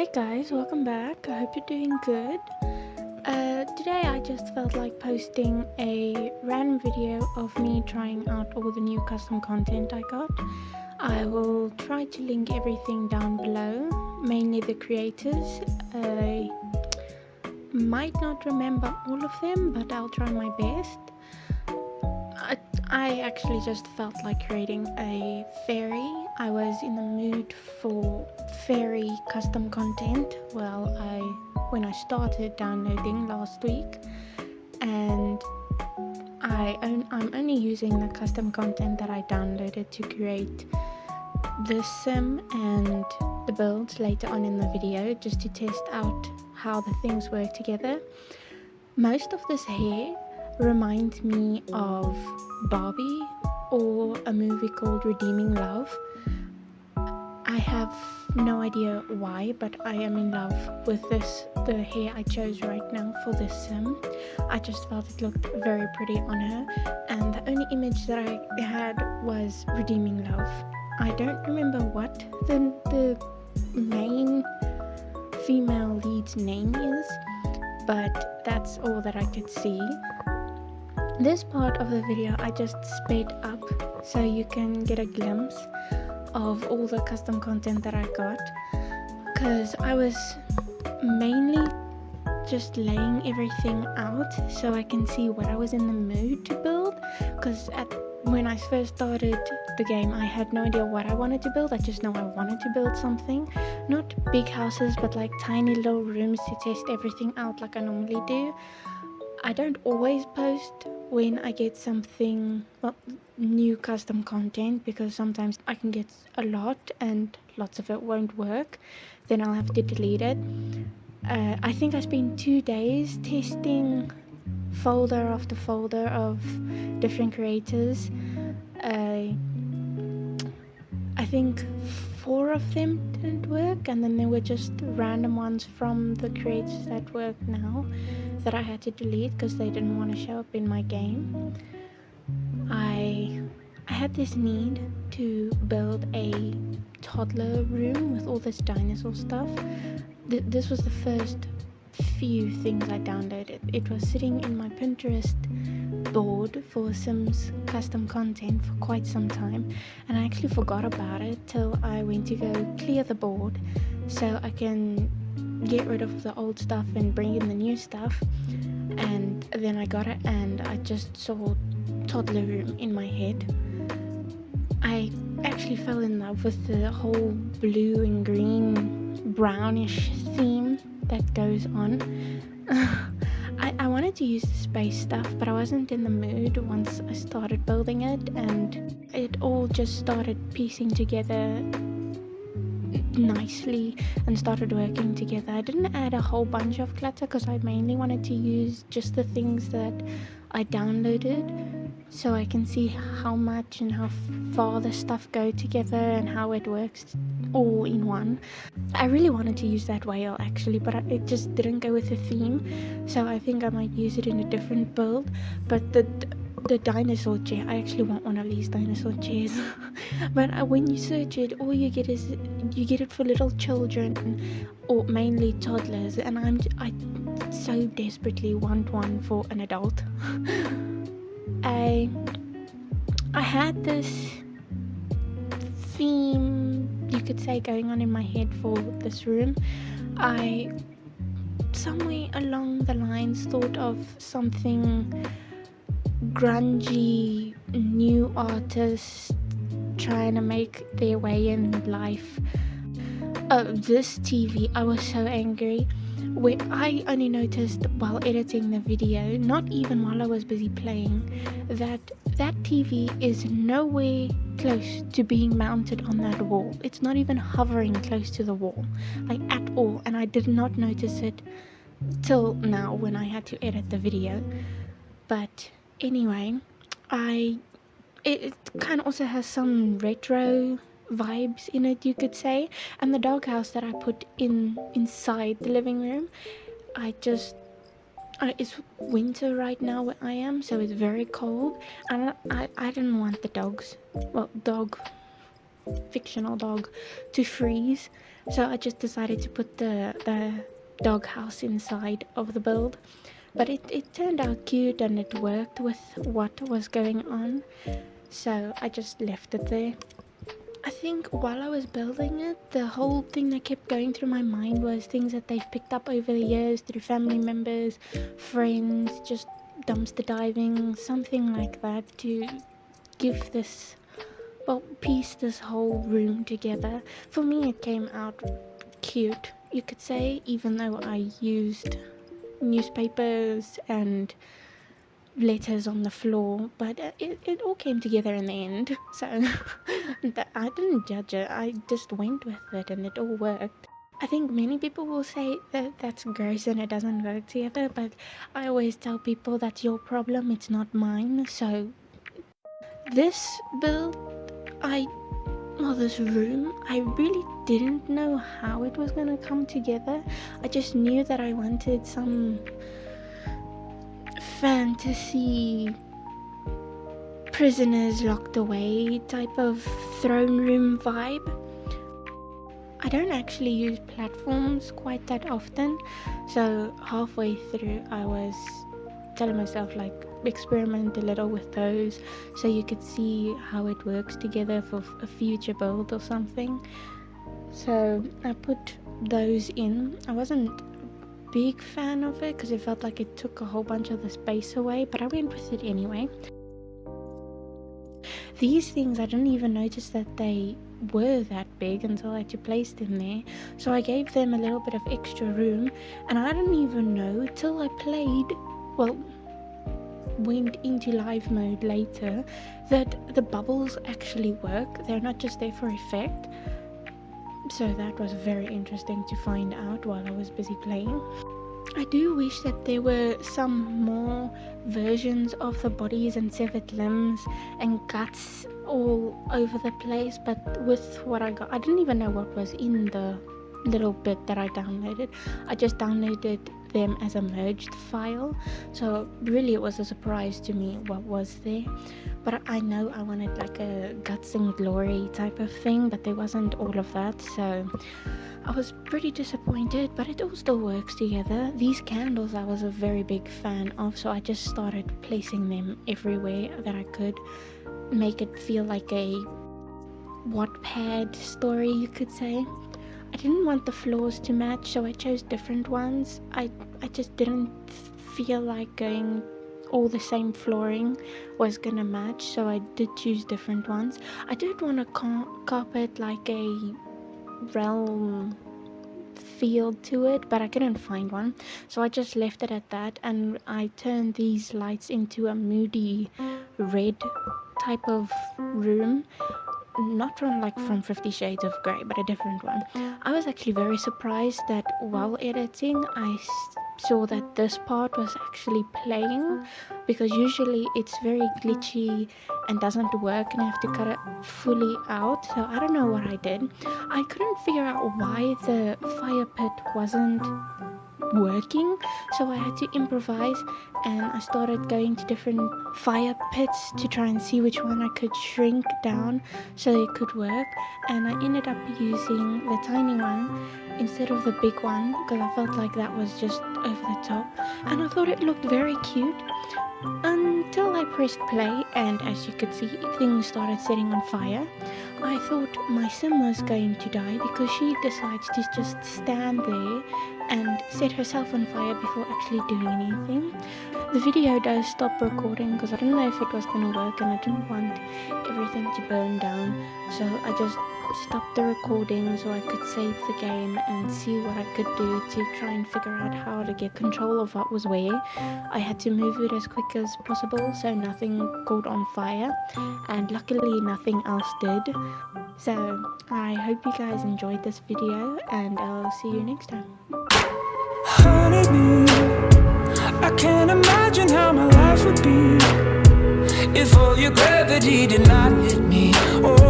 Hey guys, welcome back. I hope you're doing good. Today I just felt like posting a random video of me trying out all the new custom content I got. I will try to link everything down below, mainly the creators. I might not remember all of them, but I'll try my best. I actually just felt like creating a fairy. I was in the mood for fairy custom content when I started downloading last week, and I'm only using the custom content that I downloaded to create the sim and the builds later on in the video, just to test out how the things work together. Most of this hair reminds me of Barbie or a movie called Redeeming Love. I have no idea why, but I am in love with the hair I chose right now for this sim. I just felt it looked very pretty on her, and the only image that I had was Redeeming Love. I don't remember what the main female lead's name is, but that's all that I could see. This part of the video I just sped up so you can get a glimpse of all the custom content that I got, because I was mainly just laying everything out so I can see what I was in the mood to build, because when I first started the game I had no idea what I wanted to build. I just know I wanted to build something, not big houses, but like tiny little rooms to test everything out like I normally do. I don't always post when I get something, new custom content, because sometimes I can get a lot and lots of it won't work. Then I'll have to delete it. I think I spent 2 days testing folder after folder of different creators. I think 4 of them didn't work, and then there were just random ones from the creators that work now that I had to delete because they didn't want to show up in my game. I had this need to build a toddler room with all this dinosaur stuff. This was the first few things I downloaded. It was sitting in my Pinterest board for Sims custom content for quite some time, and I actually forgot about it till I went to go clear the board so I can get rid of the old stuff and bring in the new stuff. And then I got it and I just saw toddler room in my head. I actually fell in love with the whole blue and green brownish theme that goes on. I wanted to use the space stuff, but I wasn't in the mood once I started building it, and it all just started piecing together nicely and started working together. I didn't add a whole bunch of clutter because I mainly wanted to use just the things that I downloaded, so I can see how much and how far the stuff go together and how it works all in one. I really wanted to use that whale actually, but it just didn't go with the theme, so I think I might use it in a different build. But the dinosaur chair, I actually want one of these dinosaur chairs. But when you search it, all you get is you get it for little children, or mainly toddlers, and I so desperately want one for an adult. I had this theme, you could say, going on in my head for this room. I somewhere along the lines thought of something grungy, new artists trying to make their way in life. This TV, I was so angry. I only noticed while editing the video, not even while I was busy playing, that TV is nowhere close to being mounted on that wall. It's not even hovering close to the wall, like at all, and I did not notice it till now when I had to edit the video. But anyway, it kind of also has some retro vibes in it, you could say. And the doghouse that I put inside the living room, it's winter right now where I am, so it's very cold, and I didn't want the dog fictional dog to freeze. So I just decided to put the dog house inside of the build. But it turned out cute and it worked with what was going on. So I just left it there. I think while I was building it, the whole thing that kept going through my mind was things that they've picked up over the years through family members, friends, just dumpster diving, something like that, to give this, well, piece this whole room together. For me, it came out cute, you could say, even though I used newspapers and letters on the floor, but it all came together in the end. So I didn't judge it, I just went with it and it all worked. I think many people will say that that's gross and it doesn't work together, but I always tell people that's your problem, it's not mine. So this build, this room, I really didn't know how it was gonna come together. I just knew that I wanted some fantasy prisoners locked away type of throne room vibe. I don't actually use platforms quite that often, so halfway through I was telling myself, like, experiment a little with those so you could see how it works together for a future build or something. So I put those in. I wasn't big fan of it because it felt like it took a whole bunch of the space away, but I went with it anyway. These things, I didn't even notice that they were that big until I had to place them there, so I gave them a little bit of extra room, and I didn't even know till I played, well, went into live mode later, that the bubbles actually work. They're not just there for effect. So that was very interesting to find out while I was busy playing. I do wish that there were some more versions of the bodies and severed limbs and guts all over the place, but with what I got, I didn't even know what was in the little bit that I downloaded. I just downloaded them as a merged file, so really it was a surprise to me what was there. But I know I wanted like a guts and glory type of thing, but there wasn't all of that, so I was pretty disappointed, but it all still works together. These candles I was a very big fan of, so I just started placing them everywhere that I could, make it feel like a Wattpad story, you could say. I didn't want the floors to match, so I chose different ones. I just didn't feel like going all the same flooring was gonna match, so I did choose different ones. I did want to carpet like a realm feel to it, but I couldn't find one, so I just left it at that, and I turned these lights into a moody red type of room. Not from 50 Shades of Grey, but a different one. I was actually very surprised that while editing I saw that this part was actually playing, because usually it's very glitchy and doesn't work and I have to cut it fully out. So I don't know what I did. I couldn't figure out why the fire pit wasn't working, so I had to improvise, and I started going to different fire pits to try and see which one I could shrink down so it could work, and I ended up using the tiny one instead of the big one because I felt like that was just over the top, and I thought it looked very cute until I pressed play, and as you could see, things started setting on fire. I thought my sim was going to die because she decides to just stand there and set herself on fire before actually doing anything. The video does stop recording because I didn't know if it was going to work and I didn't want everything to burn down, so I just stopped the recording so I could save the game and see what I could do to try and figure out how to get control of what was where. I had to move it as quick as possible so nothing caught on fire, and luckily nothing else did. So I hope you guys enjoyed this video, and I'll see you next time. Honeybee, I can't imagine how my life would be if all your gravity did not hit me. Oh.